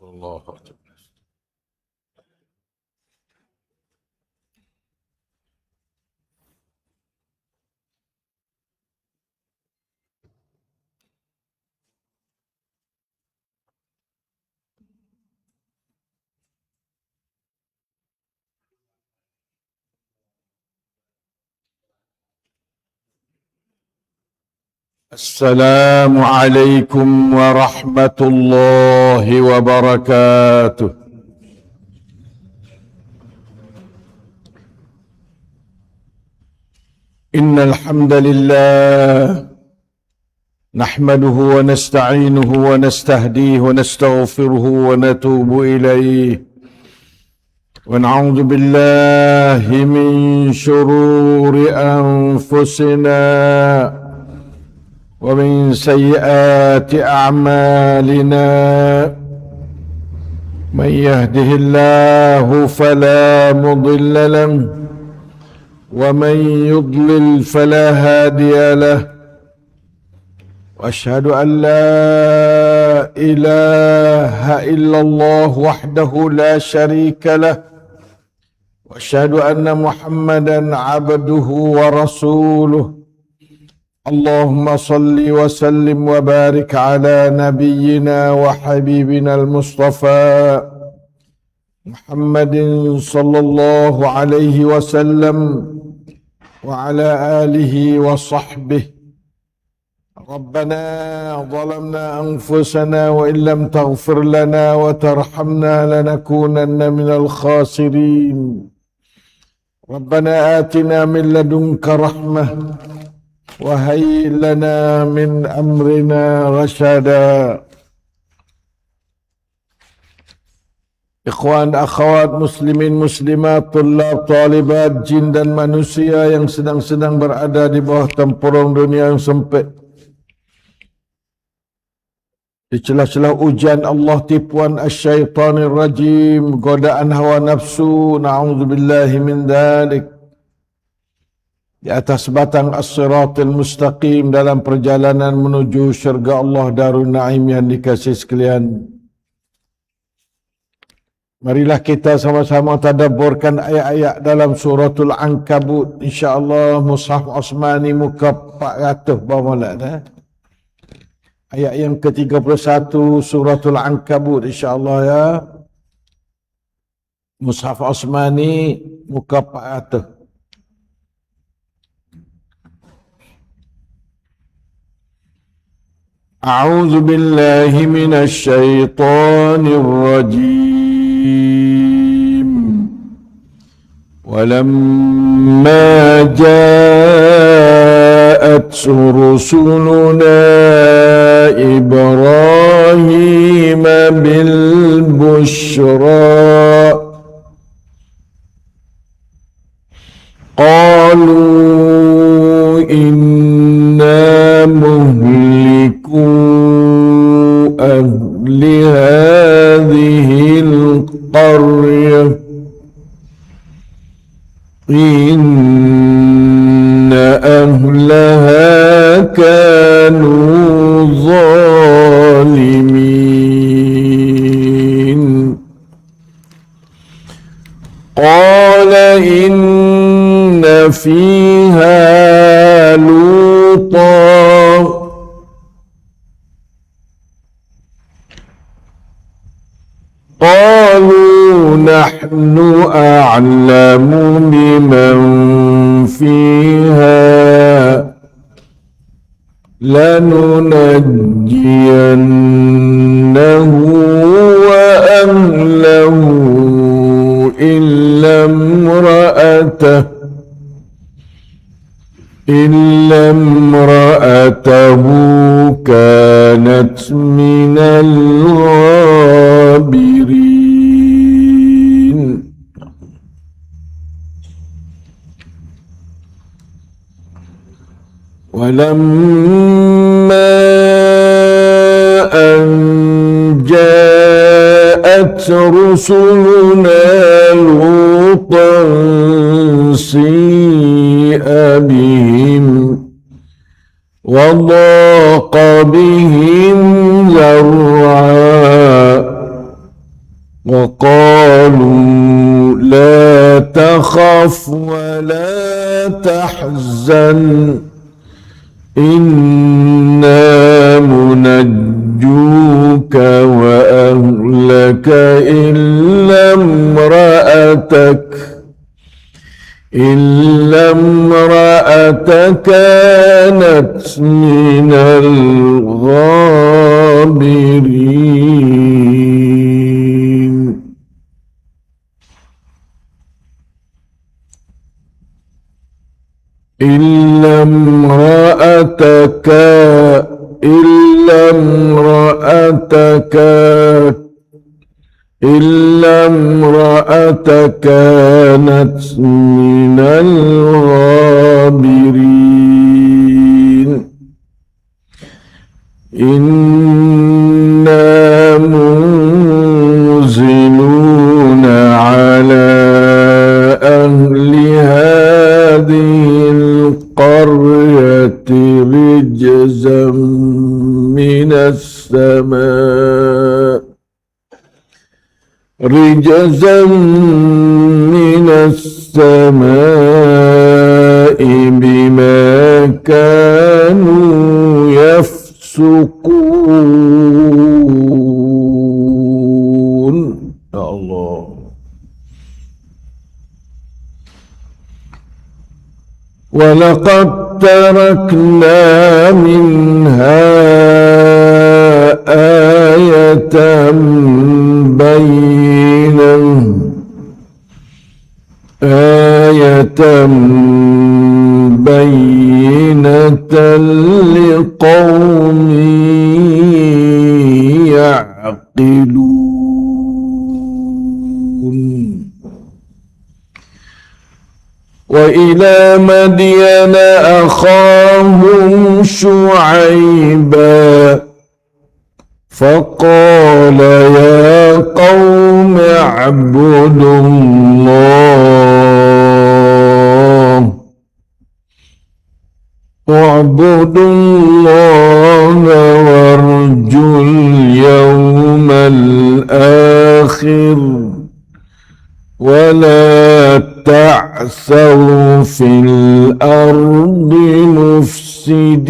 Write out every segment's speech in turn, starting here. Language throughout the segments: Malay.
الله أكبر. السلام عليكم ورحمة الله وبركاته. إن الحمد لله نحمده ونستعينه ونستهديه ونستغفره ونتوب إليه، ونعوذ بالله من شرور أنفسنا ومن سيئات أعمالنا. من يهده الله فلا مضل له ومن يضلل فلا هادي له، وأشهد أن لا إله إلا الله وحده لا شريك له، وأشهد أن محمدا عبده ورسوله. اللهم صل وسلم وبارك على نبينا وحبيبنا المصطفى محمد صلى الله عليه وسلم وعلى آله وصحبه. ربنا ظلمنا أنفسنا وإن لم تغفر لنا وترحمنا لنكونن من الخاسرين. ربنا آتنا من لدنك رحمة وهيئ لنا من أمرنا رشدا. Ikhwan, akhwat, muslimin, muslimat, tulab, talibat, jin dan manusia yang sedang-sedang berada di bawah tempurung dunia yang sempit, di celah-celah ujian Allah, tipuan asyaitanir rajim, godaan hawa nafsu, na'udzubillahi min dzalik, di atas batang as-siratul mustaqim dalam perjalanan menuju syurga Allah Darun Naim yang dikasihi sekalian. Marilah kita sama-sama tadabburkan ayat-ayat dalam suratul Ankabut. InsyaAllah Mushaf Osmani muka 400 bawah dah. Ayat yang ke-31 suratul Ankabut insyaAllah ya. Mushaf Osmani muka 400. أعوذ بالله من الشيطان الرجيم. ولما جاءت رسلنا إبراهيم بالبشرى قالوا إنا مهلكو أهل هذه القرية إن أهلها كانوا ظالمين. قال إن فيها لوطا قالوا نحن أعلم بمن فيها لننجينه وأهله إلا امرأته كانت من الغابرين. ولما أن جاءت رسلنا لوطا سيء بهم وضاق بهم ذرعا وقالوا لا تخف ولا تحزن إنا منجوك وأهلك إلا امرأتك كانت من الغابرين إلا امرأتك كانت من الغابرين إنا منزلون على أهل هذه القرية رجزا من السماء بما كانوا يفسقون. يا الله. ولقد تركنا منها آية بينة لقوم يعقلون. وإلى مدين أخاهم شعيبا فقال يا قوم اعبدوا الله وارجوا اليوم الآخر ولا تعثوا في الأرض مفسدين.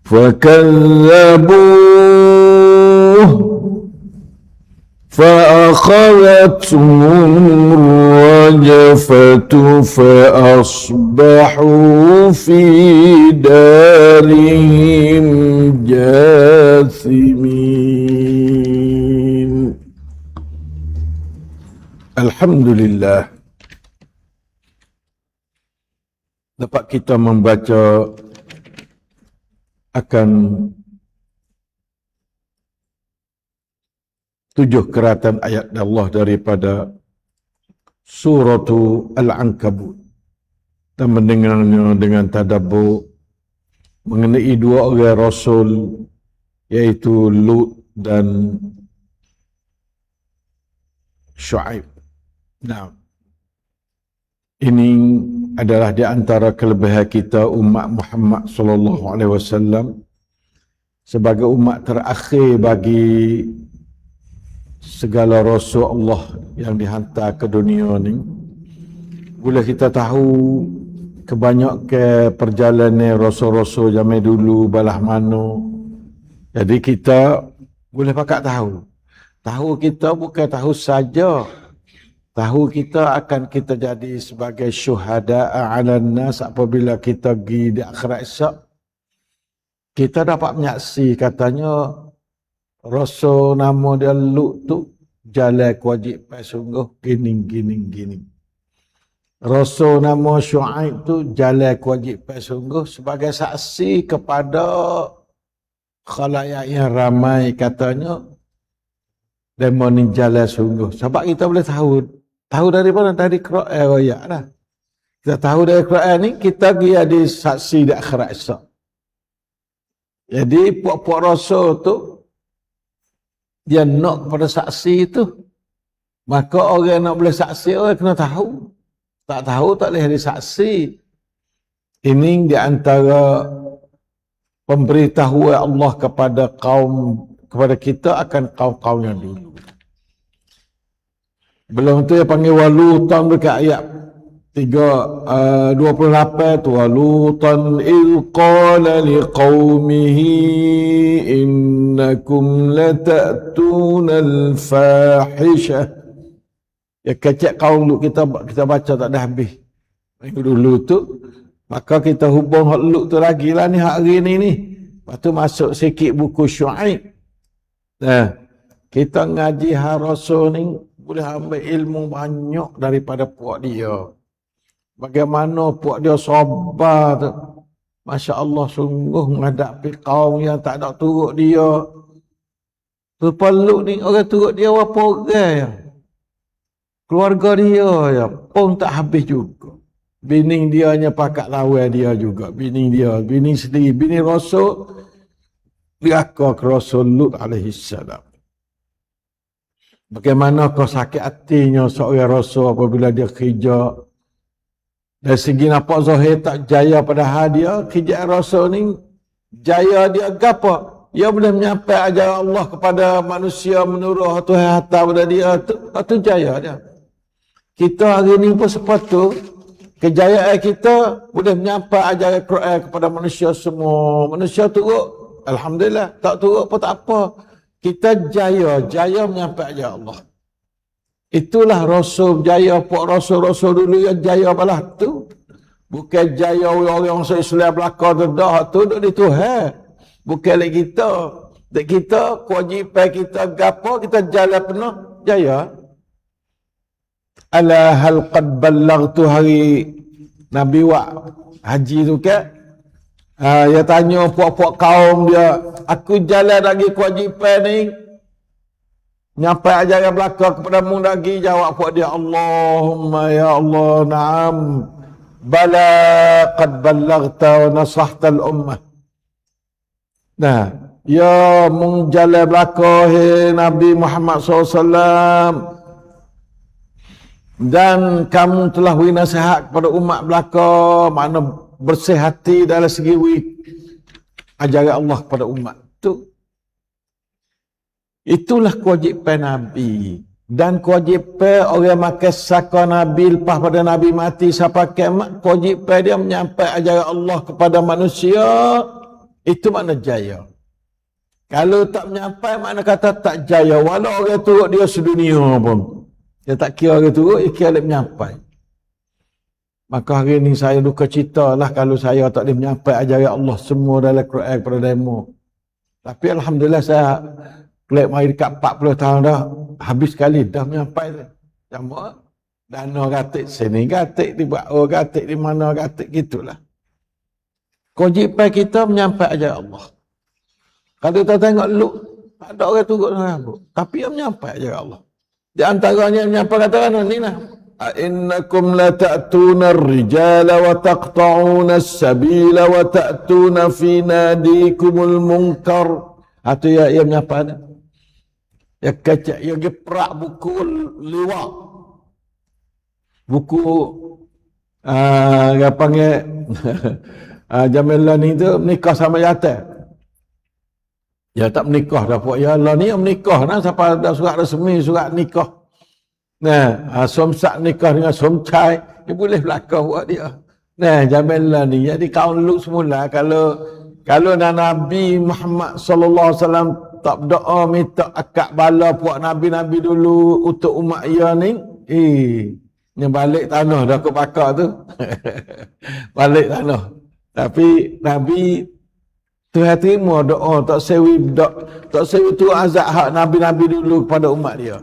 فكذبوه فأخذتهم الرجفة فأصبحوا في دارهم جاثمين. Alhamdulillah, dapat kita membaca akan 7 keratan ayat Allah daripada Surah Al-Ankabut dan mendengarnya dengan tadabbur mengenai 2 orang Rasul, iaitu Lut dan Syuaib. Nah, ini adalah di antara kelebihan kita umat Muhammad sallallahu alaihi wasallam sebagai umat terakhir bagi segala rasul Allah yang dihantar ke dunia ni. Boleh kita tahu kebanyakan perjalanan rasul-rasul zaman dulu balah mana. Jadi kita boleh pakat tahu. Tahu kita bukan tahu saja. Tahu kita akan kita jadi sebagai syuhada ala nas apabila kita pergi di akhirat esok. Kita dapat menyaksi katanya Rasul nama dia Lut tu jalan kewajipan sungguh gini. Rasul nama Syuaib tu jalan kewajipan sungguh sebagai saksi kepada khalayak yang ramai katanya demo ni jalan sungguh. Sebab kita boleh tahu dari mana? Dari Quran ayat lah. Kita tahu dari Quran ni kita pergi ada saksi di akhirat esok. Jadi puak-puak Rasul tu dia nak kepada saksi itu. Maka orang nak boleh saksi, orang kena tahu. Tak tahu tak boleh ada saksi. Ini di antara pemberitahuan Allah kepada kita akan kaum-kaum yang dulu. Belum tu dia panggil walutan dekat ayat 28 tu, walutan il qala liqaumihi innakum latatuna al-fahishah. Ya kecek kaum Lut kita baca tak dah habis minggu dulu tu, maka kita hubung hak Lut tu lagi lah ni hari ni. Lepas tu masuk sikit buku Syuaib. Nah, kita ngaji Rasul ni boleh ambil ilmu banyak daripada puak dia. Bagaimana puak dia sabar tu. Masya Allah, sungguh menghadapi kaum yang tak ada turut dia. Rupa Lut ni orang turut dia berapa orang ya. Keluarga dia ya pun tak habis juga. Bini dia hanya pakat lawan dia juga. Bini sendiri, bini Rasul dia ke Rasul Lut alaihi salam. Bagaimana kau sakit hatinya seorang Rasul apabila dia kerja. Dari segi nampak Zahir tak jaya pada dia, kerja Rasul ni jaya dia apa? Dia boleh menyampaikan ajaran Allah kepada manusia menurut Tuhan hantar pada dia tu jaya dia. Kita hari ni pun sepatut kejayaan kita boleh menyampaikan ajaran Quran kepada manusia semua. Manusia turut, alhamdulillah, tak turut pun tak apa. Kita jaya menyampaikan ajaran Allah. Itulah Rasul jaya, puak Rasul dulu yang jaya balah tu. Bukan jaya orang-orang Islam belakang tu dah tu duk di Tuhan. Bukan lagi kita. Dek kita kewajipan kita gapo kita jalan penuh jaya. Ala hal qad ballaghtu hari Nabi wa haji tu kan. Dia tanya puak-puak kaum dia, aku jalan lagi kewajipan ni. Nyampai ajaran belakang kepada mu lagi, jawab puak dia, Allahumma ya Allah, na'am. Bala qad ballaghta wa nasahta al-ummah. Nah, ya mung jalan belakang Nabi Muhammad SAW. Dan kamu telah beri nasihat kepada umat belakang, makna bersih hati dalam segi ajaran Allah kepada umat. Itulah kewajipan Nabi. Dan kewajipan orang makan saka Nabi lepas pada Nabi mati sampai kiamat, kewajipan dia menyampaikan ajaran Allah kepada manusia. Itu makna jaya. Kalau tak menyampaikan, makna kata tak jaya. Walau orang turut dia sedunia pun. Dia tak kira orang turut, dia kira dia menyampaikan. Maka hari ni saya duka cita lah kalau saya tak boleh menyampaikan ajaran Allah semua dalam Quran kepada demo. Tapi alhamdulillah saya kelak mari dekat 40 tahun dah, habis sekali dah menyampaikan. Sama dana gatik sini, gatik di bawah, gatik di mana, gatik gitulah. Kewajipan kita menyampaikan ajaran Allah. Kalau kita tengok Lut, tak ada orang turut dengan rambut. Tapi dia menyampaikan ajaran Allah. Di antaranya menyampaikan katakan ni lah. Innakum la ta'tuna ar-rijala wa taqta'una as-sabila wa ta'tuna fi nadikumul munkar. Itu ia menyampaikan. Ya kecek, ya geperak buku liwak. Buku dia panggil Jamilah ni tu menikah sama yatim. Ya tak menikah dah puak. Ya Allah ni yang menikah nah, siapa ada surat resmi, surat nikah. Nah, somsak nikah dengan somcai, dia boleh belakang buat dia. Nah, Jamilah ni jadi kaum Lut semula kalau Nabi Muhammad sallallahu alaihi wasallam tak berdoa minta akad bala puak nabi-nabi dulu untuk umat ia ni, yang balik tanah dah aku pakar tu. Balik tanah. Tapi Nabi Tuhan terima doa tak sewi tu azab hak nabi-nabi dulu kepada umat dia.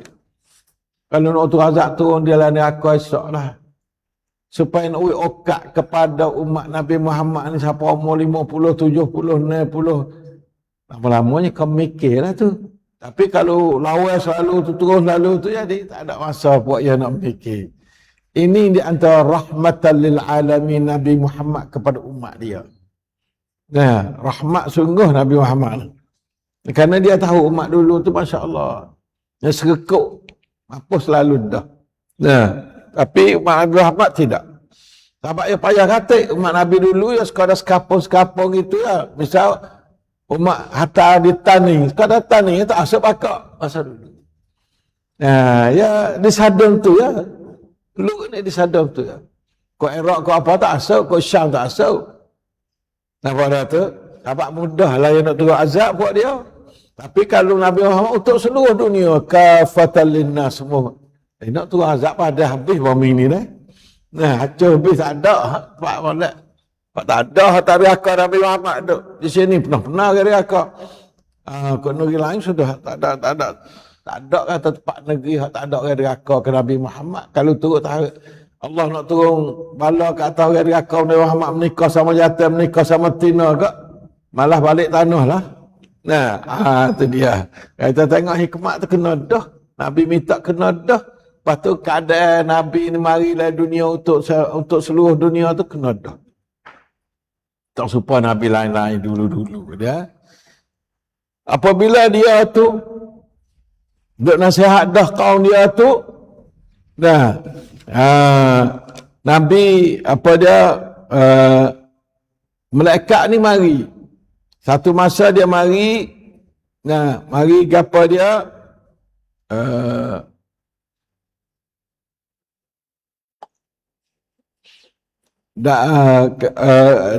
Kalau nak tu azab turun dia lah ni aku esok lah. Supaya nak okat kepada umat Nabi Muhammad ni siapa umur 50, 70, 60. Lama-lamanya kau mikirlah tu. Tapi kalau lawan selalu tu terus lalu tu jadi tak ada masa buat yang nak mikir. Ini di antara rahmatan lil alamin Nabi Muhammad kepada umat dia. Nah, rahmat sungguh Nabi Muhammad. Kerana dia tahu umat dulu tu masya-Allah. Dia serekuk apa selalu dah. Nah, tapi umat Nabi Muhammad tidak. Sebab dia payah katik umat Nabi dulu ya sekadar sekapung-sekapung itu ya. Misal umat hatta di tani, sekadar tani tak asap akak masa dulu. Nah, ya di Sadom tu ya. Dulu ni di Sadom tu ya. Kau Iraq kau apa tak asap, kau Syam tak asap. Nampak dah tu? Nampak mudah lah yang nak turun azab buat dia. Tapi kalau Nabi Muhammad untuk seluruh dunia, kafatan linnas semua. Nak turun azab pada habis bumi ni dah. Nah, hancur habis tak ada. Pak Malak. Pak tak ada hatta riaka Nabi Muhammad tu. Di sini pernah ke riaka. Kau negeri lain sudah tak ada. Tak ada kata tempat negeri tak ada orang riaka ke Nabi Muhammad. Kalau turun tarik Allah nak turun bala ke atas orang riaka Nabi Muhammad menikah sama jatim, menikah sama tina ke. Malah balik tanah lah. Nah, tu dia. Kita tengok hikmat tu kena dah. Nabi minta kena dah. Lepas tu keadaan Nabi ni marilah dunia untuk seluruh dunia tu kena dah. Tak supaya Nabi lain-lain dulu-dulu dia. Apabila dia tu duk nasihat dah kaum dia tu, dah Nabi apa dia malaikat ni mari. Satu masa dia mari, mari gapa dia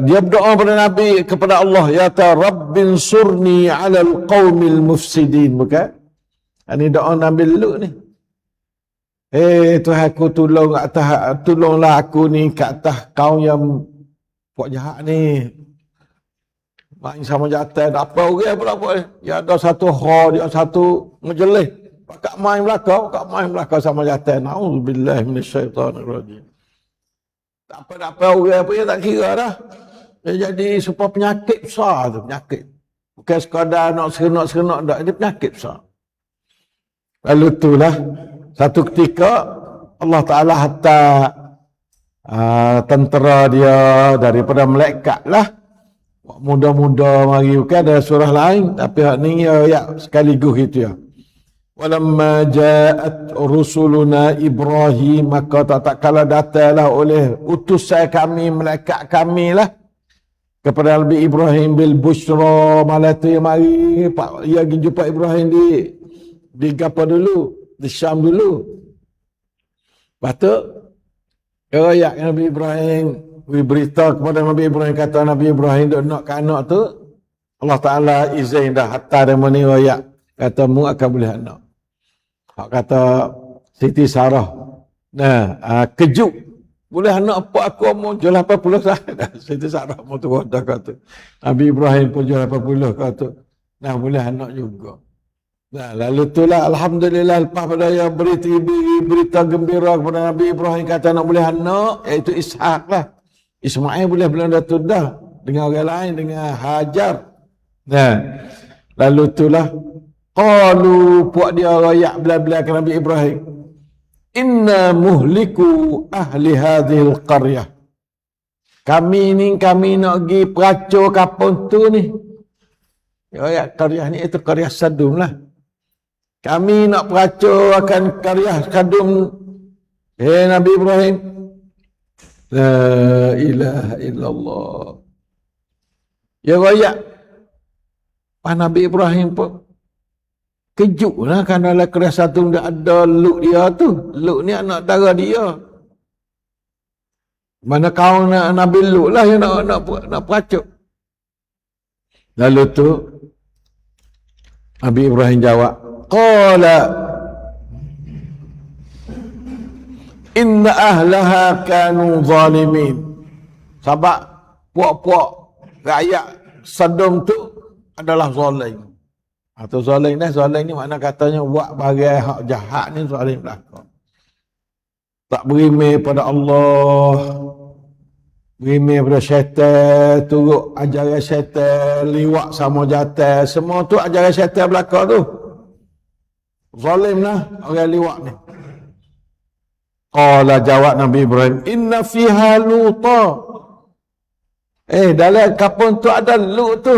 dia berdoa kepada Nabi kepada Allah, ya ta rabbin surni 'alal qaumil mufsidin, bukan? Ini doa Nabi dulu ni. Tuhan aku tolonglah aku ni ke atas kaum yang buat jahat ni. Main sama jatuh, apa orang pula buat. Ya ada satu dia satu majelis. Pakak main belakang sama jatuh. Na'udzubillah minasyaitanirrajim. Tak apa orang pun tak kira dah. Dia jadi supaya penyakit besar tu, penyakit. Bukan sekadar nak serenok-serenok dah, dia penyakit besar. Lalu itulah satu ketika Allah Ta'ala hatta tentera dia daripada malaikat lah. Muda-muda mari, bukan ada surah lain. Tapi hak ni ya sekaligus gitu ya. Walamma ja'at rusuluna Ibrahim, maka tak kala datanglah oleh utusan kami, malaikat kami lah kepada Nabi Ibrahim bil busyra, malam tu yang mari dia pergi jumpa Ibrahim di Gapa dulu, di Syam dulu. Lepas tu ayat Nabi Ibrahim berita kepada Nabi Ibrahim, kata Nabi Ibrahim duk nak ke anak tu, Allah Ta'ala izin dah hatta dia meni ayat kata mu akan boleh anak. Hak kata Siti Sarah, kejut boleh anak apa aku umur 80 tahun. Siti Sarah umur tu dah kata. Nabi Ibrahim pun 80 kata. Boleh anak juga. Lalu itulah alhamdulillah lepas pada yang berita gembira kepada Nabi Ibrahim kata nak boleh anak, iaitu Ishak lah. Ismail boleh belum dah dengan orang lain, dengan Hajar. Lalu itulah qalu, puak dia rakyat bila-bila ke Nabi Ibrahim, inna muhliku ahli hadhil qaryah. Kami nak pergi peracur kampung tu ni. Rakyat qaryah ni itu qaryah Sadum lah. Kami nak peracur akan qaryah Sadum. Nabi Ibrahim, la ilaha illallah. Ya rakyat Nabi Ibrahim pun kejut lah kan dalam keras satu dia ada Lut dia tu. Lut ni anak dara dia. Mana kau nak Nabi Lut lah yang nak peracuk. Lalu tu Nabi Ibrahim jawab, qala inna ahlaha kanu zalimin. Sebab puak-puak rakyat Sodom tu adalah zalim. Atau zalim ni makna katanya buat bagai hak jahat ni zalim belaka. Tak berimeh pada Allah, berimeh pada syaitan, turut ajaran syaitan, liwat sama jatuh, semua tu ajaran syaitan belaka tu. Zalim lah orang liwat ni. Qala, jawab Nabi Ibrahim, inna fiha Luta. Dalam kampung tu ada Lut tu.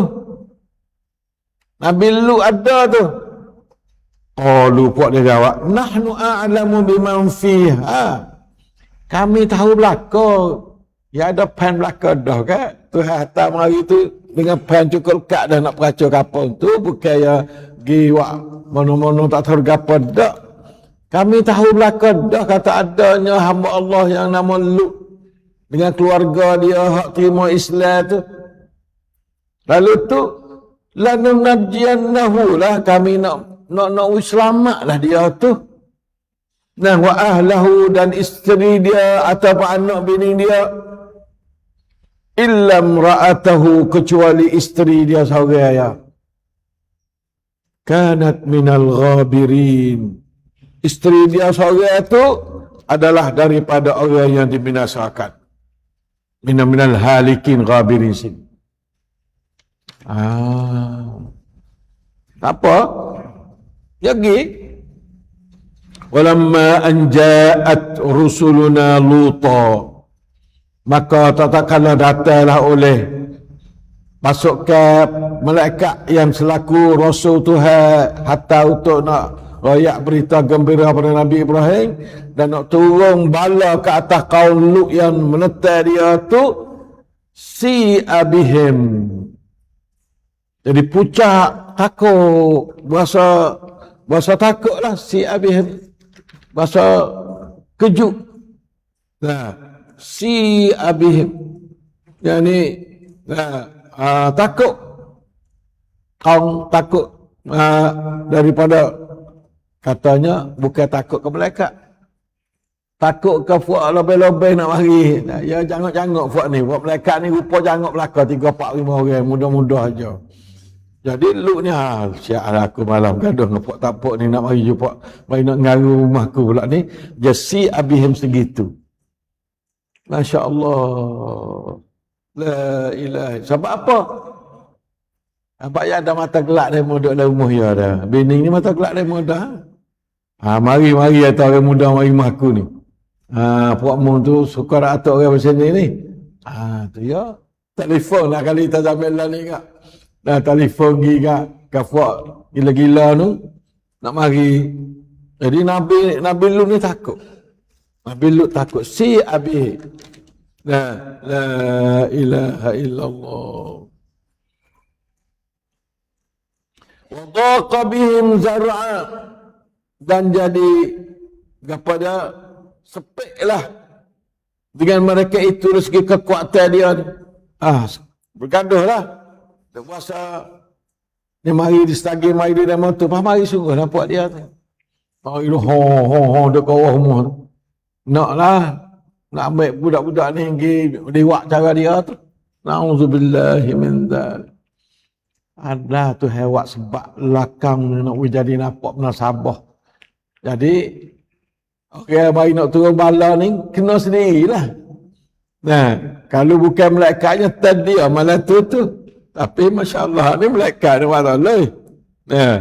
Nabi Lut ada tu. Puak dia jawab, nahnu a'lamu biman fiha. Kami tahu belaka Ya ada pen belakang dah kan. Tuhan hantar mari tu dengan pen cukup lekat dah nak peracau kapal tu. Bukan ya pergi wak mana-mana tak tahu kapal dah. Kami tahu belakang dah kata adanya hamba Allah yang nama Lut. Dengan keluarga dia hak terima Islam tu. Lalu tu lanunajjiyannahu lah, kami nak selamatlah dia tu. Nah, wa ahlahu dan isteri dia atau anak bini dia, illa imra'atahu, kecuali isteri dia seorang ya. Kanat minal ghabirin. Isteri dia seorang itu adalah daripada orang yang dibinasakan. Minal halikin ghabirin sin. Apa? Lagi. Walamma anja'at rusuluna Luta, maka tatkala datanglah oleh pasukan malaikat yang selaku rasul Tuhan hatta untuk nak royak berita gembira pada Nabi Ibrahim dan nak turun bala ke atas kaum Lut yang menentang dia tu, si abihim. Jadi pucat, takut, bahasa takutlah si abihim, bahasa kejut. Nah, si abihim, yani takut, kaum takut daripada, katanya bukan takut ke malaikat, takut ke fuak lebih-lebih nak mari. Ya jangok-jangok fuak ni, fuak malaikat ni rupa jangok belakang 3, 4, 5 orang, mudah-mudah aja. Jadi Lut ni, siaplah aku malam gaduh dengan puak tapuk ni nak mari jumpa, mari nak ngaru rumahku pula ni. Jasi abihim segitu. Masya Allah. La ilaha. Sebab apa? Nampak ya ada mata gelak dari muda dalam rumah ya dah. Bini ni mata gelak dari muda. Mari atau orang muda mari rumah aku ni. Puak mu tu suka nak atuk orang macam ni. Tu ya. Telefon lah kali kita sambil lah ni kak. Dah telefon pergi kat puak gila-gila tu nak mari. Jadi Nabi Lut ni takut. Nabi Lut takut. Si abi. La ilaha illallah. Wa daqa bihim zar'a, dan jadi kepada sepiklah dengan mereka itu rezeki kekuatan dia. Bergaduhlah. Dia puasa dia mari di setagi mari di motor, mari sungguh nampak dia tu. Mari lu ho dekat bawah rumah tu. Naklah nak ambil budak-budak ni pergi lewat cara dia tu. Nauzubillahi min dzalik. Adalah tu hewat sebab lakang nak jadi nampak benar sabah. Jadi okey, mari nak turun bala ni kena sendirilah. Nah, kalau bukan malaikatnya tadi malah tu. Tapi masya-Allah ni malaikat ni mana leh. Nah,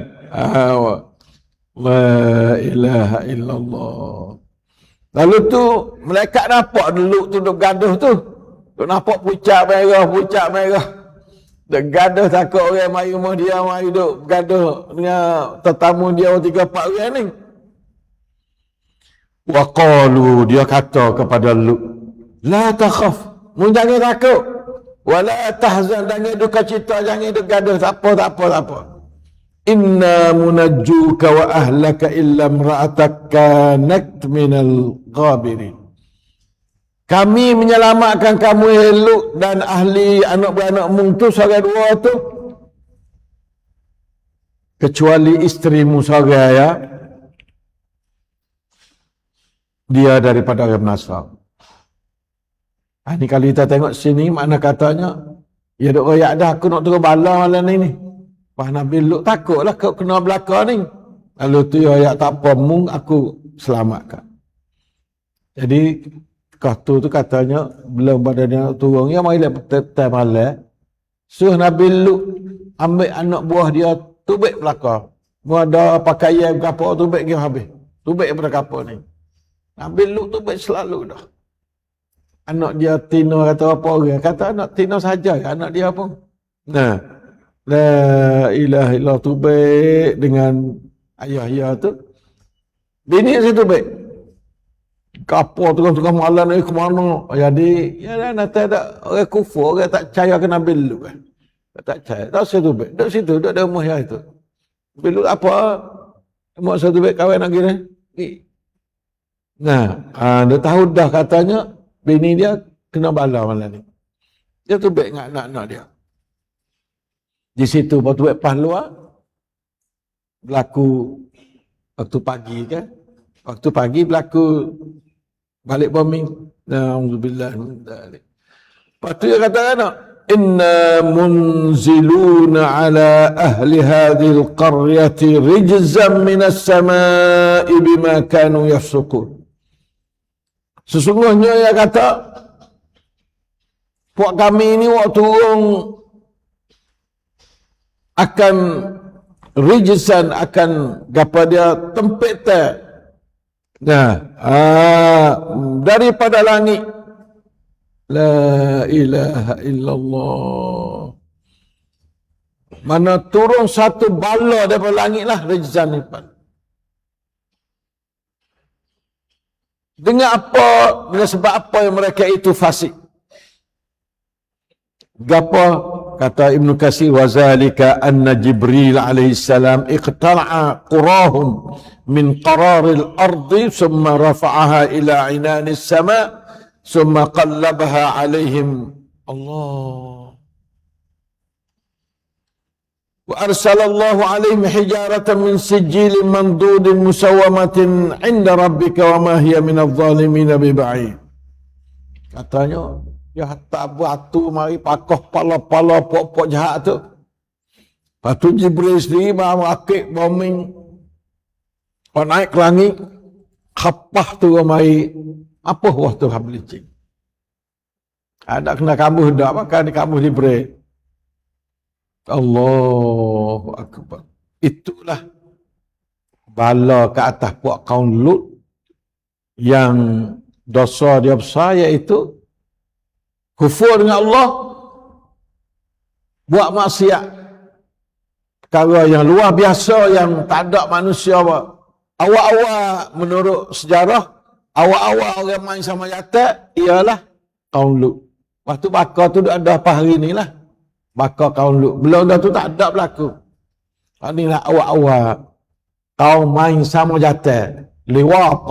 la ilaha illallah. Lalu tu malaikat nampak dulu tu duk gaduh tu. Duk nampak pucat merah. Duk gaduh takut orang mari rumah dia, mari duk gaduh dengan tetamu dia 3-4 orang ni. Wa qalu, dia kata kepada Lut, la takhaf, mun jangan takut. Wala tahzan, jangan duka cita, jangan duk gaduh, tak apa. Inna munajjuka wa ahlaka illa imra'atak kanat minal ghabirin. Kami menyelamatkan kamu Lut dan ahli anak beranak-mu tu seorang dua tu, kecuali isterimu seorang ya, dia daripada orang Nasrani. Ni kalau kita tengok sini, makna katanya, ya duk royak dah, aku nak turun bala malam ni. Pak Nabi Lut takutlah kau kena belakang ni. Lalu tu ya tak apa, mung aku selamatkan. Jadi kata tu katanya belum badannya turun, ya marilah petang malam. Suruh Nabi Lut ambil anak buah dia tubik belakang. Mu ada pakaian kapal tubik dia habis. Tubik pada kapal ni. Nabi Lut tubik selalu dah. Anak dia Tino kata apa orang? Kata anak Tino saja, anak dia pun. Nah, la ilaha illallah, tubik dengan ayah dia tu. Bini situ baik. Kapal tengah-tengah malam ni ke mana? Jadi, ya nanti ada orang kufur, orang tak percaya ke Nabi Lut kan. Tak percaya. Tak situ baik. Duduk situ, duduk dalam rumah yang itu. Nabi Lut apa? Mak satu baik kahwin lagi ni. Nah, dia tahu dah katanya, bini dia kena bala malam ni. Dia tu baik dengan anak-anak dia. Di situ, waktu baik pas luar, berlaku waktu pagi kan. Waktu pagi berlaku balik bombing. Na'udzubillah min dzalik. Lepas tu dia kata kan, inna munziluna ala ahli hadhil qaryati rijzan minas sama'i bima kanu yafsukun. Sesungguhnya dia kata, puak kami ini waktu turun akan rijzan, akan gapa dia tempete. Nah, daripada langit. La ilaha illallah. Mana turun satu bala daripada langit lah rijzan ni. Dengan apa? Dengan sebab apa yang mereka itu fasik? Gapa? Kata Ibn Katsir, wazalika anna Jibril alaihi salam iqtala'a qurahum min qararil ardi thumma rafa'aha ila inanis sama' thumma qallabaha alaihim. Allah. Wa arsalallahu alaihim hijaratan min sijilin mandudin musawwamatin 'inda rabbika wa ma hiya minadh dhalimin biba'id. Katanya, dia hantar batu mari pakoh pala-pala pok-pok jahat tu. Lepas tu Jibril sendiri merakit bombing. Lepas naik ke langit, kapah tu mari apa waktu hablicing. Ada kena kabuh dak makan kabuh Jibril. Allahu akbar. Itulah bala ke atas puak kaum Lut yang dosa dia besar, iaitu kufur dengan Allah, buat maksiat, perkara yang luar biasa yang tak ada manusia buat. Awal-awal menurut sejarah, awal-awal orang main sama jatah ialah kaum Lut. Lepas tu bakar tu ada apa hari ni lah, bakar kaum Lut. Belum dah tu tak ada berlaku. Inilah awal-awal kaum main sama jatah, liwat.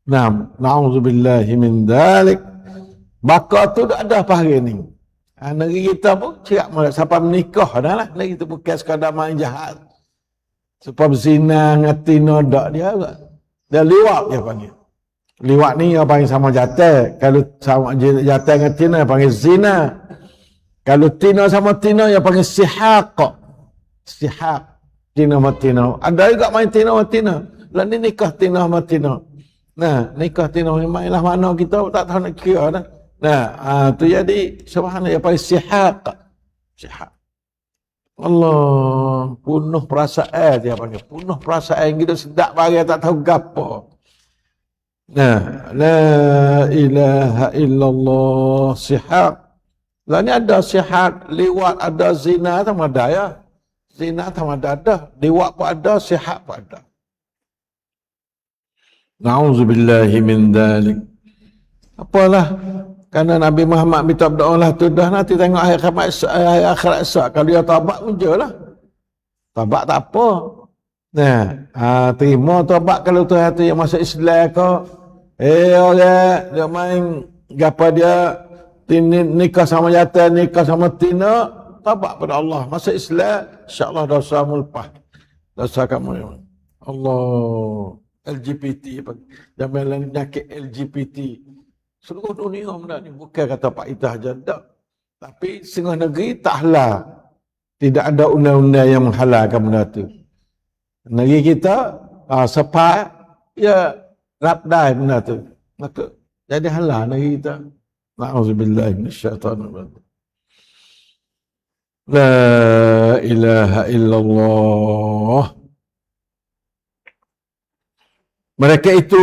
Na'udzubillahi min dzalik. Bakar tu dah ada apa hari ni. Negeri kita pun cerak mulai sampai menikah dah lah. Negeri tu bukan sekadar main jahat. Sebab zina ngatina dak dia juga. Dia liwat dia panggil. Liwat ni dia panggil sama jatah. Kalau sama jatah dengan tina dia panggil zina. Kalau tina sama tina dia panggil sihaq. Sihaq. Tina sama tina. Ada juga main tina sama tina. Lah ni nikah tina sama tina. Nah, nikah tina main lah mana kita tak tahu nak kira dah. Nah, tu jadi subhanallah dia panggil sihaq. Sihaq. Allah, penuh perasaan dia panggil. Penuh perasaan kita sedap bagi tak tahu gapo. Nah, la ilaha illallah sihaq. Lah ni ada sihaq, liwat, ada zina sama ada ya. Zina sama ada. Liwat pun ada, sihaq pun ada. Na'udzubillahi min dzalik. Apalah, kerana Nabi Muhammad minta berdoa lah tu dah, nanti tengok akhirat esok. Kalau dia tabat pun je lah. Tabat tak apa. Nah, terima tabat kalau tu hati yang masuk Islam ke. Orang dia main gapa dia nikah sama jatah, nikah sama tina, tabat pada Allah. Masuk Islam, insya-Allah dosa mulpah. Dosa kamu. Allah. LGBT apa? Jangan penyakit LGBT. Seluruh dunia benda ni bukan kata Pak Itah je tak. Tapi setengah negeri tak halal. Tidak ada undang-undang yang menghalalkan benda tu. Negeri kita sepat ya rabdai benda tu. Maka jadi halal negeri kita. Na'udzubillah minasyaitanir rajim. La ilaha illallah. Mereka itu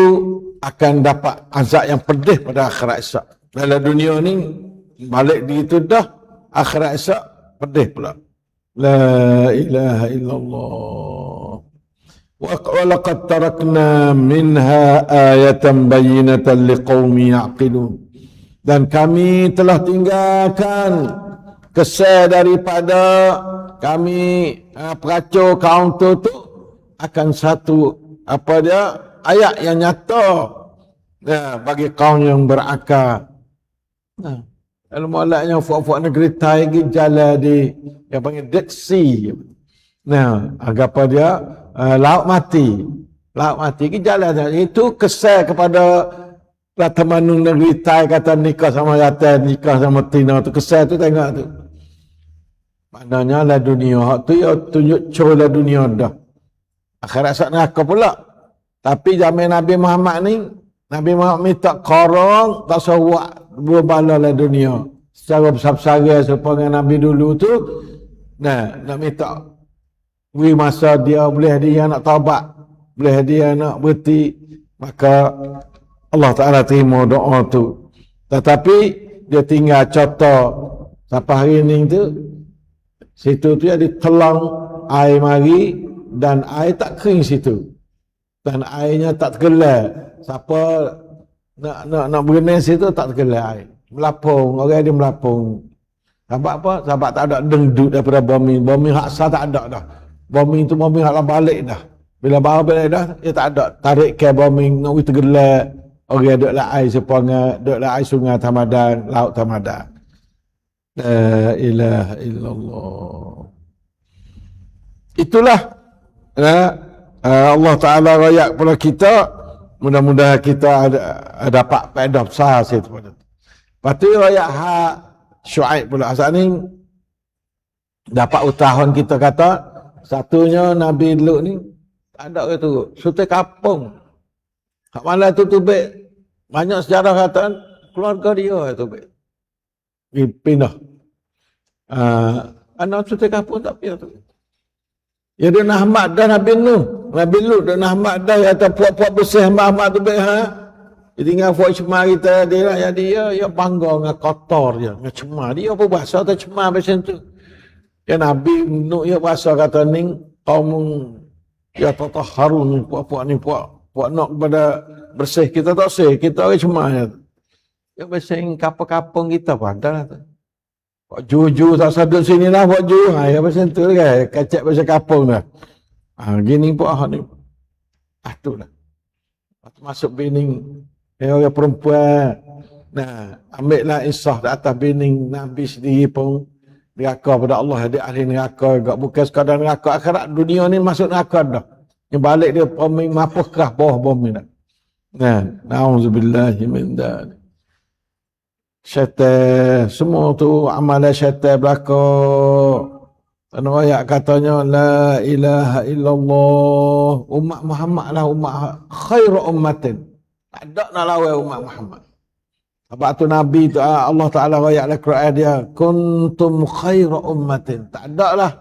akan dapat azab yang pedih pada akhirat esok. Dalam dunia ni balik begitu dah, akhirat esok pedih pula. La ilaha illallah. Walaqad tarakna minha ayatan bayyinatan liqaumin ya'qilun. Dan kami telah tinggalkan kesan daripada kami peracur kaum tu akan satu ayat yang nyata bagi kaum yang berakal. Al-Mu'alaknya fuak-fuak negeri Thai pergi jalan di yang panggil Dead Sea. Apa dia? Laut mati. Laut mati pergi jalan. Itu kesan kepada Tamanung negeri Thai kata nikah sama Yatan, nikah sama Tina tu, kesan tu tengok tu. Maknanya lah dunia tu ya tunjuk show lah dunia dah. Akhirat sak neraka pula. Tapi zaman Nabi Muhammad ni, Nabi Muhammad minta korong tak sawak berbala lah dunia. Secara besar-besar supaya Nabi dulu tu nak minta beri masa dia, boleh dia nak taubat, boleh dia nak berhenti, maka Allah Ta'ala terima doa tu. Tetapi dia tinggal contoh sampai hari ni tu, situ tu ada telang air mari dan air tak kering situ. Dan airnya tak tergelar. Siapa nak berenang situ tak tergelar air. Melapung, orang dia melapung. Sebab apa? Sebab tak ada dengdut daripada bumi. Bumi hak sah tak ada dah. Bumi tu bumi hak balik dah. Bila balik dah, dia tak ada. Tarik ke bumi, nak tergelar. Orang duduk lah air sepangat, duduk lah air sungai Tamadan, laut Tamadan. La ilaha illallah. Itulah Allah Ta'ala rakyat kepada kita. Mudah-mudahan kita dapat faedah besar situ pada tu. Lepas tu rakyat hak Syuaib pula. Asal ni dapat utahan kita kata, satunya Nabi Lut ni tak ada ke tu. Sutai kapung. Hak malam tu baik. Banyak sejarah kata keluarga dia tu baik. Pindah. Anak sutai kapung tak pindah tu. Ya dia nak hamad dah Nabi Nuh. Nabi Lut dah nak hamad dah. Ya kata puak-puak bersih hamad tu baik. Dia tinggal fuak cemar kita. Dia lah jadi dia bangga dengan kotor je. Dengan cemar. Dia apa bahasa tu cemar macam tu. Ya Nabi Nuh ya bahasa kata ni. Kaum ya tatahharun. Puak-puak ni puak nak kepada bersih. Kita tak bersih. Kita orang cemar je. Ya bersih kapal-kapal kita padahal tu. Buat jujur tak sadut sini lah buat jujur. Ya macam tu kan. Kacak pasal kapung dah. Gini pun ni. Tu lah. Masuk bining. Orang perempuan. Ambil lah insah di atas bining. Nabi sendiri pun neraka pada Allah. Dia ahli neraka juga. Bukan sekadar neraka akhirat. Dunia ni masuk neraka dah. Yang balik dia peming mapuhkah bawah bumi dah. Na'udzubillahi min dzalik. Syaitan, semua tu amalan syaitan belaka. Dan ayat katanya la ilaha illallah. Umat Muhammad lah umat khairu ummatin. Tak ada nak lawan umat Muhammad. Sebab tu Nabi tu Allah Ta'ala ayat al-Quran dia kuntum khairu ummatin. Tak ada lah.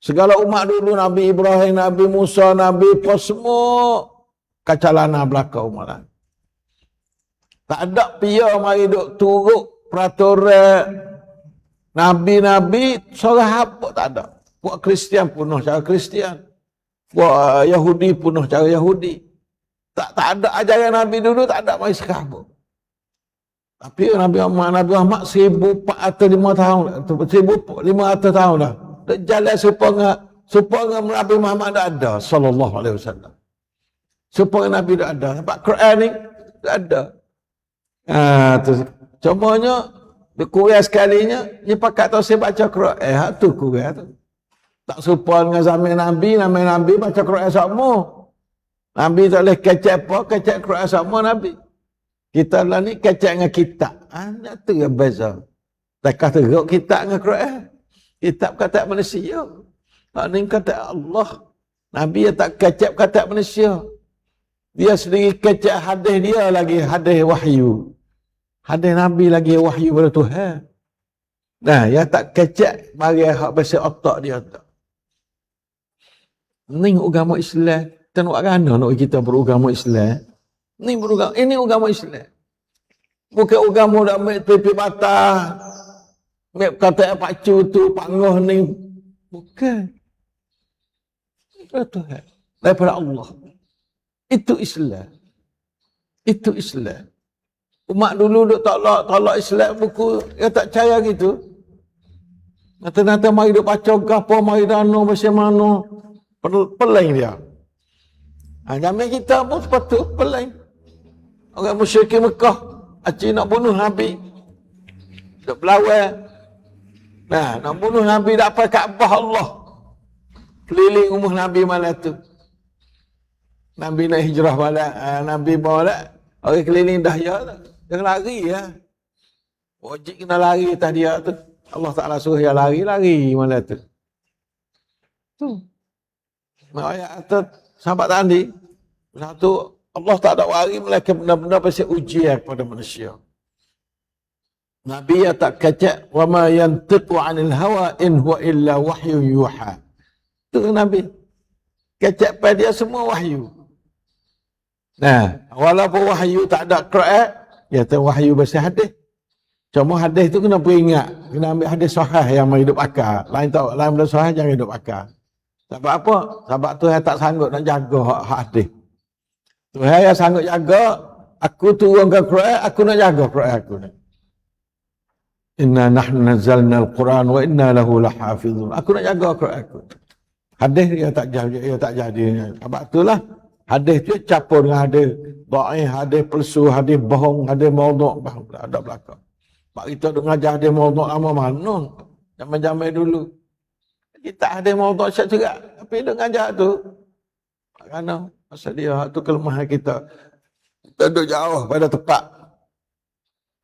Segala umat dulu Nabi Ibrahim, Nabi Musa, Nabi apa semua kacalana belaka umat lain. Tak ada pia mari duk turut peraturan Nabi-Nabi seorang apa tak ada. Buat Kristian penuh cara Kristian. Buat Yahudi penuh cara Yahudi. Tak ada ajaran Nabi dulu, tak ada mari sekarang. Tapi Nabi Muhammad 1405 tahun, 1500 tahun dah. Dia jalan supaya Nabi Muhammad tak ada sallallahu alaihi wasallam. Supaya Nabi tak ada. Sebab Quran ni tak ada. Contohnya kurang sekalinya dia pakat tahu saya baca Quran. Tu kurang tu. Tak serupa dengan zaman Nabi baca Quran sama. Nabi tak boleh kecek Quran sama Nabi. Kita lah ni kecek dengan kitab. Nak tu yang beza. Tak teruk kitab dengan Quran. Kitab kata manusia. Ni kata Allah. Nabi yang tak kecek kata manusia. Dia sendiri kecek hadis dia lagi hadis wahyu. Hadis Nabi lagi wahyu pada Tuhan. Yang tak kecek bagi hak bahasa otak dia tak. Ni agama Islam. Kita nak mana nak kita beragama Islam? Ini agama Islam. Bukan agama dak ambil pipi mata. Ambil kata pak cu tu, pak ngoh ni. Bukan. Itu Tuhan. daripada Allah. Itu Islam. Itu Islam. Umat dulu duk tolak Islam buku yang tak percaya gitu. Nanti mari duk baca gapo, mari dano macam mana. Pelang dia. Zaman kita pun sepatu pelang. Orang musyrik Mekah acik nak bunuh Nabi. Duk berlawan. Nah, nak bunuh Nabi tak apa Kaabah Allah. Keliling rumah Nabi malam tu. Nabi nak hijrah malam, Nabi bawa orang keliling dah ya. Jangan lari ya. Wajib kena lari atas dia tu. Allah Ta'ala suruh dia lari malam tu. Tu. Ayat tu sahabat tadi. Satu, Allah tak ada lari melainkan benar-benar pasal ujian kepada manusia. Nabi ya tak kacak, wa ma yantiqu 'anil hawa in huwa illa wahyu yuha. Tu Nabi. Kacak pada dia semua wahyu. Nah, walaupun wahyu tak ada Quran, ya tu wahyu bahasa hadis. Cuma hadis tu kena peringat, kena ambil hadis sahih yang hidup akal. Lain benda sahih jangan hidup akal. Sebab apa? Sebab Tuhan tak sanggup nak jaga hak hadis. Tuhan yang sanggup jaga, aku turunkan Quran, aku nak jaga Quran aku ni. Inna nahnu nazzalna al-Quran wa inna lahu lahafizun. Aku nak jaga Quran aku. Hadis dia tak jadi. Sebab itulah hadis tu campur dengan hadis dhaif, hadis palsu, hadis bohong, hadis maudhu', ada belakang. Pak kita duk ngajar hadis maudhu' lama mana? Zaman-zaman dulu. Kita hadis maudhu' syak juga. Tapi duk ngajar tu. Kerana pasal dia tu kelemahan kita. Kita duduk jauh pada tempat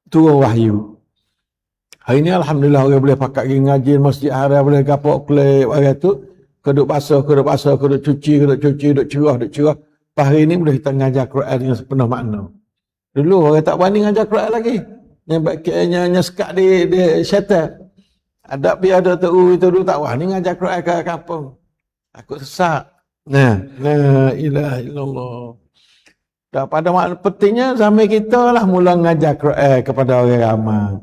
turun wahyu. Hari ni Alhamdulillah orang boleh pakai pergi ngaji masjid haram, boleh kapok klip hari tu. Keduk basah, keduk cuci, duk cerah. Hari ni boleh kita ngajar Quran dengan sepenuh makna. Dulu orang tak berani ngajar Quran lagi. Yang sekat di syaitan. Ada biar ada tu itu dulu tak berani ngajar Quran ke kampung. Aku sesak. La ilaha illallah. Dan pada makna pentingnya zaman kita lah mula ngajar Quran kepada orang ramai.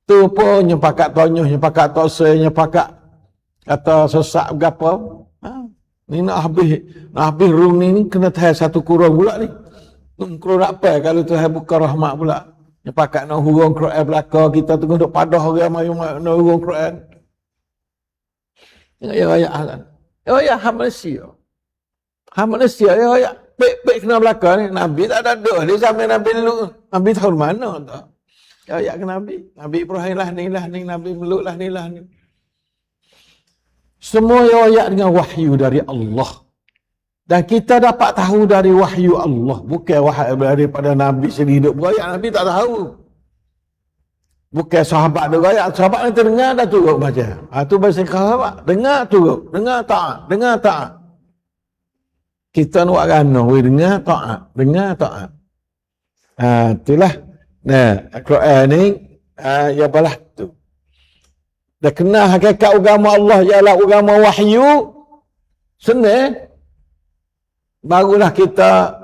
Tu pun nyepakat tonyoh, nyepakat tosai, nyepakat kata sesak berapa. Ni nak habis room ni kena tahan satu kurang pula ni. Kurang nak apa kalau Tuhan buka rahmat pula. Nyepakat nak hurung Quran belakang kita tengah duk padah orang mari nak hurung Quran. Ya ayat Malaysia. Malaysia ya baik kena belakang ni. Nabi tak ada dah. Dia sampai Nabi dulu. Nabi tahu mana tak. Ya ke Nabi. Nabi Ibrahim lah ni. Nabi Meluk lah ni. Semua ayat dengan wahyu dari Allah. Dan kita dapat tahu dari wahyu Allah. Bukan wahyu daripada Nabi sendiri. Berayat Nabi tak tahu. Bukan sahabat dia berayat. Sahabat nanti dengar dah turut baca. Itu bahasa sahabat. Dengar turut. Dengar taat. Kita nak buat gana. Dengar taat. Itulah. Nah, Al-Quran ni ya balah tu. Dah kenal hakikat agama Allah ialah agama wahyu. Senang. Barulah kita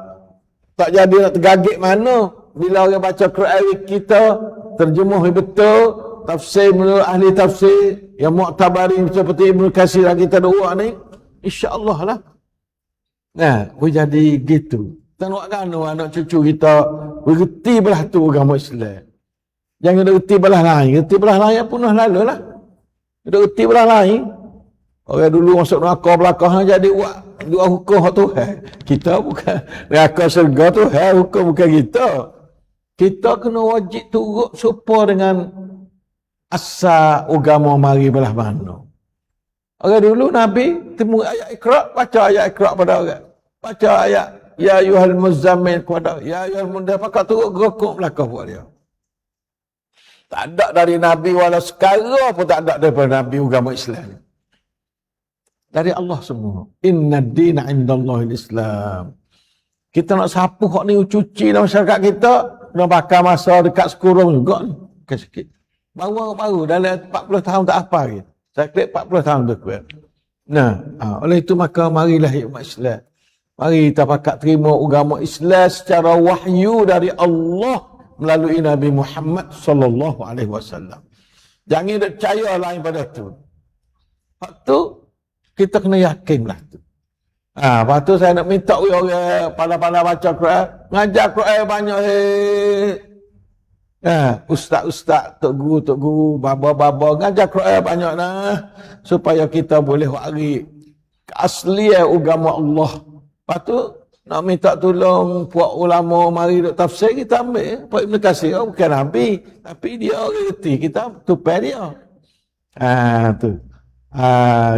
tak jadi nak tergagik mana bila orang baca Quran kita terjemuh betul tafsir menurut ahli tafsir yang mu'tabarin seperti Ibnu Katsir kita doa ni insya-Allah lah. Nah, boleh jadi gitu. Kita nak anak cucu kita bergerti belah tu agama Islam. Jangan bergerti belah lain. Gerti belah lain pun dah lalu lah. Gerti belah lain. Orang dulu masuk neraka belakang jadi buat hukum Tuhan. Kita bukan neraka syurga Tuhan, hukum bukan kita. Kita kena wajib turut serupa dengan asal agama mari belah mana. Orang dulu Nabi temu ayat Iqra, baca ayat Iqra pada orang. Baca ayat ya ayyuhal muzammil kepada ya ayyuhal mudaththir, pakat turut gerokok belakang buat dia. Tak ada dari Nabi walau sekarang pun tak ada daripada Nabi agama Islam. Dari Allah semua. Inna ad-dina 'indallahil Islam. Kita nak sapu hak ni cuci dalam masyarakat kita, nak bakar masa dekat sekurung juga ni. Bukan sikit. Baru dalam 40 tahun tak apa lagi. Saya kira 40 tahun tu kuat. Nah, oleh itu maka marilah umat Islam. Mari kita pakat terima agama Islam secara wahyu dari Allah melalui Nabi Muhammad sallallahu alaihi wasallam. Jangan percaya lain pada tu. Hak tu kita kena yakinlah tu. Lepas tu saya nak minta orang pandai-pandai baca Quran, ngajar Quran banyak ustaz-ustaz, tok guru, baba-baba ngajar Quran banyak supaya kita boleh wari keaslian agama Allah. Lepas tu nak minta tolong puak ulama mari duk tafsir, kita ambil. Puak Ibn Katsir bukan Nabi, tapi dia reti, kita tupai dia. Tu.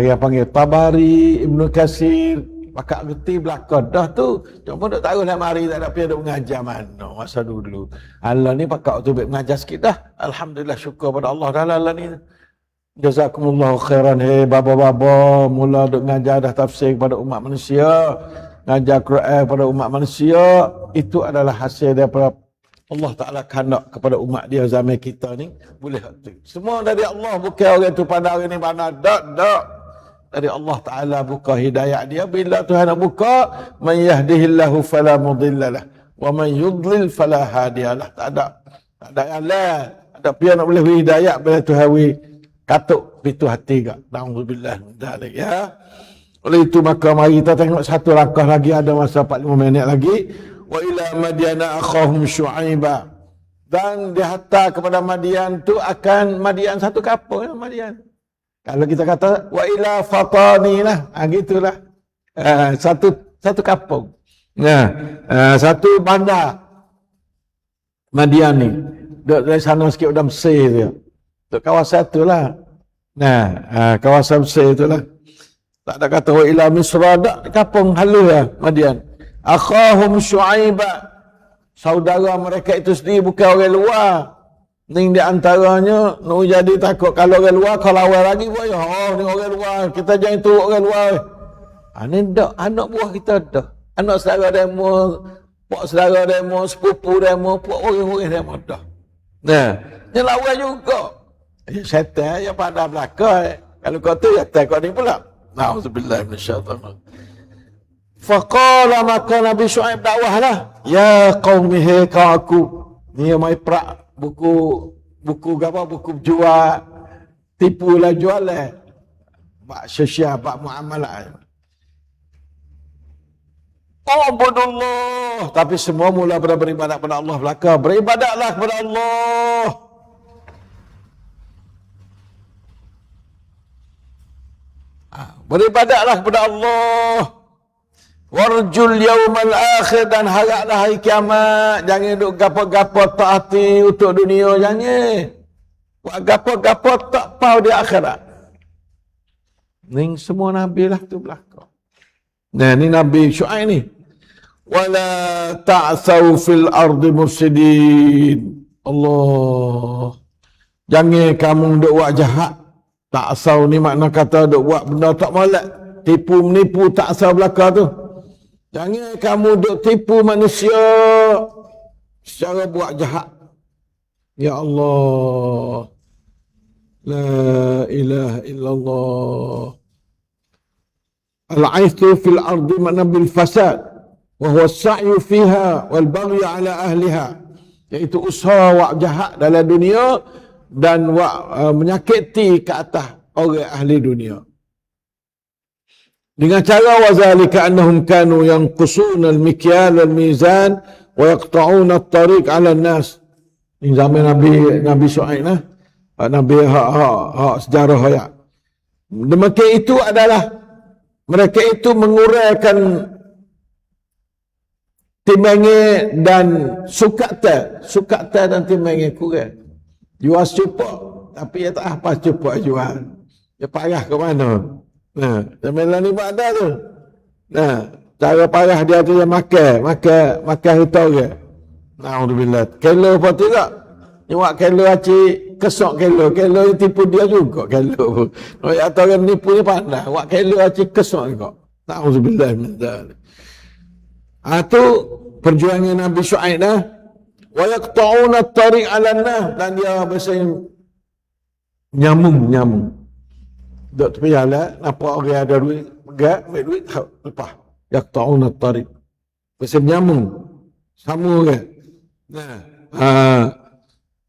Dia panggil Tabari, Ibn Katsir, pakak reti belakang dah tu. Cuma duk tahu lah mari tak ada pergi duk mengajar mana masa dulu. Allah ni pakak tu baik mengajar sikit dah. Alhamdulillah, syukur pada Allah dah Allah ni. Jazakumullahu khairan. Baba-baba mula duk mengajar dah tafsir kepada umat manusia, ngajar Quran pada umat manusia, itu adalah hasil daripada Allah Ta'ala kehendak kepada umat dia zaman kita ni. Boleh semua dari Allah, bukan orang tu pada orang ni mana. Tak. Dari Allah Ta'ala buka hidayah dia. Bila Tuhan nak buka, man yahdihillahu fala mudhillalah wa man yudlil fala hadiyalah. Tak ada yang lain. Ada pihak nak boleh hidayah bila Tuhan katuk pintu hati gak. Na'udzubillah min dzalik ya. Oleh itu maka mari kita tengok satu langkah lagi, ada masa 45 minit lagi. Wa ila Madyana akhahum Syu'aiba. Dan dihantar kepada Madian tu akan Madian satu kampung ya, Madian. Kalau kita kata wa ila Fatani lah, gitulah. Satu kampung. Satu bandar Madian ni. Duduk dari sana sikit udah Mesir dia. Duduk kawasan itulah. Kawasan Mesir itulah. Tak ada kata wa ila Misra, tak kampung halus lah Madian. Akhahum Syu'aiba, saudara mereka itu sendiri bukan orang luar. Ni di antaranya nak jadi takut kalau orang luar kalau awal lagi buat ni orang luar, kita jangan turut orang luar. Ni dak anak buah kita dah. Anak saudara demo, puak saudara demo, sepupu demo, puak orang-orang demo dah. Ni lawan juga. Syaitan yang pada belakang. Kalau kau tu ya tak kau ni pula. Na'udzubillah minasyaitanir. Faqala, maka Nabi Syuaib dakwah lah. Ya qaumi, hei kaum aku. Ni mai prak buku apa? Buku jual, tipu lah jual lah. Bak sosial, bak muamalah. Ubudullah. Tapi semua mula beribadat kepada Allah belaka. Beribadatlah kepada Allah. Beribadatlah kepada Allah. Warjul yaumal akhir, dan haraplah hari kiamat. Jangan duk gapo-gapo taati untuk dunia, jangan. Buat gapo-gapo tak pau di akhirat. Ni semua Nabi lah tu belakang. Ni Nabi Syuaib ni. Wala ta'thaw fil ardi mufsidin. Allah. Jangan kamu duk buat jahat. Ta'thaw ni makna kata duk buat benda tak molek. Tipu menipu, ta'thaw belaka tu. Jangan kamu duk tipu manusia secara buat jahat. Ya Allah. La ilaha illallah. Al-'aithu fil ardi makna bil fasad. Wa huwa as-sa'yu fiha wal baghy 'ala ahliha. Iaitu usaha buat jahat dalam dunia dan menyakiti ke atas orang ahli dunia. Dengan cara wazalika annahum kanu yanqusuna al-mikyal wal mizan wa yaqta'una at-tariq 'ala an-nas. Ini zaman Nabi Syuaib lah. Nabi sejarah hayat. Demikian itu adalah mereka itu menguraikan timbangan dan sukata dan timbangan kurang. Jual secupak, tapi dia tak apa secupak jual. Dia parah ke mana? Zaman ni buat ada tu. Cara parah dia tu dia makan hutang ke. Alhamdulillah. Kelo apa tidak? Dia buat kelo acik, kesok kelo yang tipu dia juga kelo. Atau orang nipu ni pandai. Buat kelo acik kesok juga. Alhamdulillah min dzalik. Tu perjuangan Nabi Syuaib dah. Wa yaqta'una at-tariq 'ala an-nas, dan dia biasanya nyamung. Dok tepi jalan, nampak orang ada duit, pegang, ambil duit, lepas. Yaqta'una at-tariq. Biasanya nyamung. Sama kan?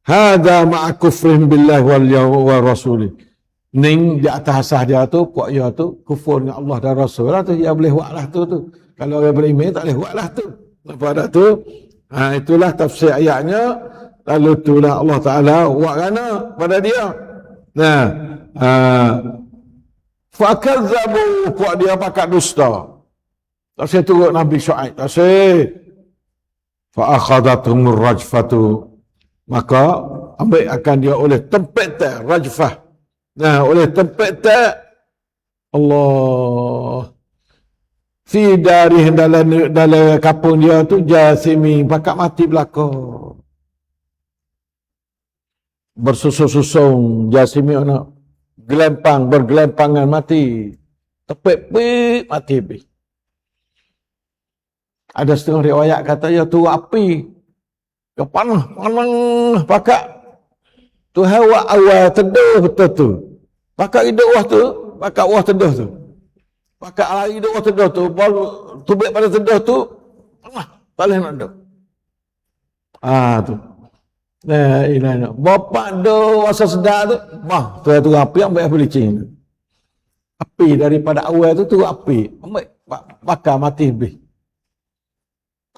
Hada ma'a kufrihim billahi wal rasulih. Ning di atas asas dia tu, puak dia tu, kufur dengan Allah dan Rasul lah tu, dia boleh buat lah tu. Kalau orang beriman tak boleh buat lah tu. Apa dah tu? Itulah tafsir ayatnya. Lalu itulah Allah Ta'ala buat kerana pada dia. Nah, fakazzabu, puak dia pakat dusta. Tafsir turut Nabi Syuaib. Tafsir. Fa'akhadathumur rajfatu. Maka ambil akan dia oleh tempet rajfah. Nah, oleh tempet Allah fi darih dalam kampung dia tu jasimi pakat mati belakang. Bersusung-susung jasimi anak bergelempangan mati. Tepek mati. Ada setengah riwayat kata ya tu api. Ya panah pakat tu hawa awal teduh betul tu. Pakat hidup wah tu, pakat wah teduh tu. Pakat lari hidup wah teduh tu, baru tubik pada teduh tu, tak boleh nak duduk. Tu. Nah, ini. Bapak do rasa sedar tu, tu api yang ambil pelicin tu. Api daripada awal tu api. Ambil bakar mati lebih.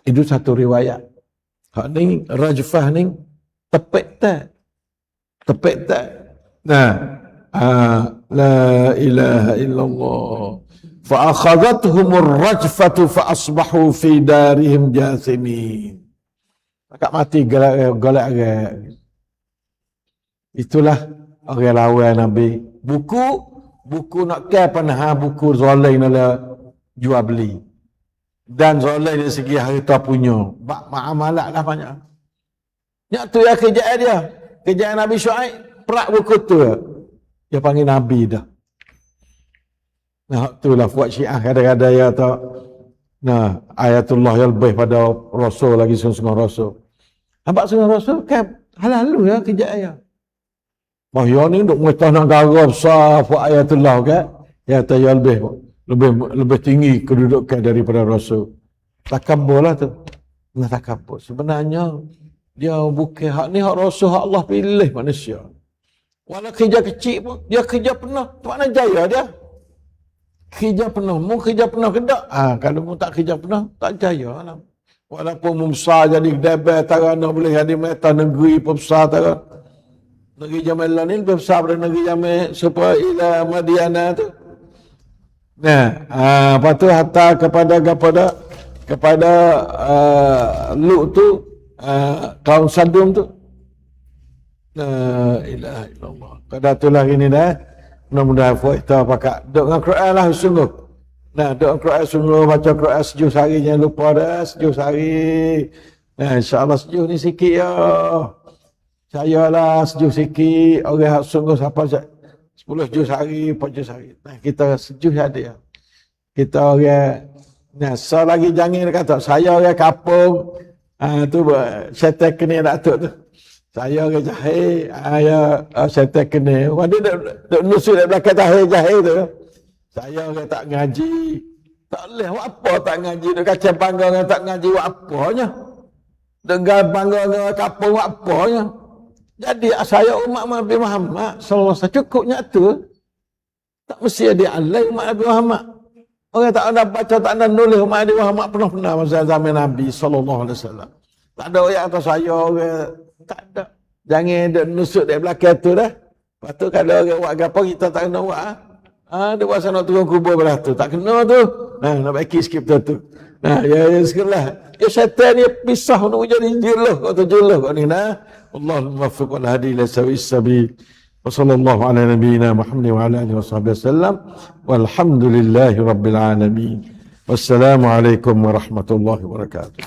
Itu satu riwayat. Hak ni rajfah ni tepek tak. Nah, la ilaha illallah. Fa akhadhathumur rajfatu fa asbahu fi darihim jathimin. Akak mati golak. Itulah orang lawan Nabi. Buku nak ke panah buku zalim ala jual beli. Dan zalim dari segi harta punya. Muamalah dah banyak. Nyak tu ya kejayaan dia. Kejayaan Nabi Syuaib, perak buku tu. Dia panggil Nabi dah. Nah, itulah buat Syiah kadang-kadang ya tak. Nah, ayatullah yang lebih pada Rasul lagi sungguh Rasul. Nampak sungguh Rasul kan halalu ya kejayaan. Bahaya ni duk mengetahui negara besar buat ayatullah kan. Ya tak ya lebih tinggi kedudukan daripada Rasul. Takabur lah tu. Nah takabur. Sebenarnya dia bukan hak ni hak Rasul, hak Allah pilih manusia. Walau kerja kecil pun, dia kerja penuh. Tu mana jaya dia? Kerja penuh. Mu kerja penuh ke tak? Kalau mu tak kerja penuh, tak jaya lah. Walaupun mu besar jadi debel, tarana boleh jadi meta negeri pun besar tarana. Negeri Jamal ni lebih besar daripada negeri Jamal supaya ila Madiana tu. Nah, lepas tu hatta kepada Lut tu, kaum Sadum tu. La ilaha illallah. Pada itulah ini dah. Mudah-mudahan kita pakai duduk dengan Quran lah sungguh. Nah, duduk dengan Quran sungguh, baca Quran sejuk sehari, jangan lupa dah sejuk sehari. Nah, insyaAllah sejuk ni sikit ya. Saya lah sejuk sikit. Orang sungguh siapa 10 juz sehari, 4 juz sehari. Nah, kita sejuk ada ya. Kita orang, nah, selagi jangan kata, saya orang kampung, tu syaitan kena datuk tu. Saya orang jahil, syaitan kena. Dia duk nusuk dari belakang jahil tu. Saya orang tak ngaji. Tak boleh buat apa tak ngaji. Dia kacau bangga orang tak ngaji buat apanya. Dengar bangga orang kampung buat apanya. Jadi saya umat Nabi Muhammad SAW cukupnya tu. Tak mesti ada alai umat Nabi Muhammad. Orang tak ada baca, tak ada nulis umat Nabi Muhammad pernah masa zaman Nabi SAW. Tak ada orang kata saya orang. Tak ada. Jangan dia nusuk dari belakang tu dah. Lepas tu kalau orang buat apa kita tak kena buat. Dia buat sana turun kubur belah tu. Tak kena tu. Nak baiki sikit betul tu. Ya sekelah. Ya syaitan ni pisah untuk jadi juluh. Kau tu juluh kau ni nah. Allahul muwaffiq wal hadi ila sawis sabil. Wa sallallahu ala nabiyyina Muhammad wa ala alihi wa sahbihi wasallam. Walhamdulillahi rabbil alamin. Wassalamu alaikum warahmatullahi wabarakatuh.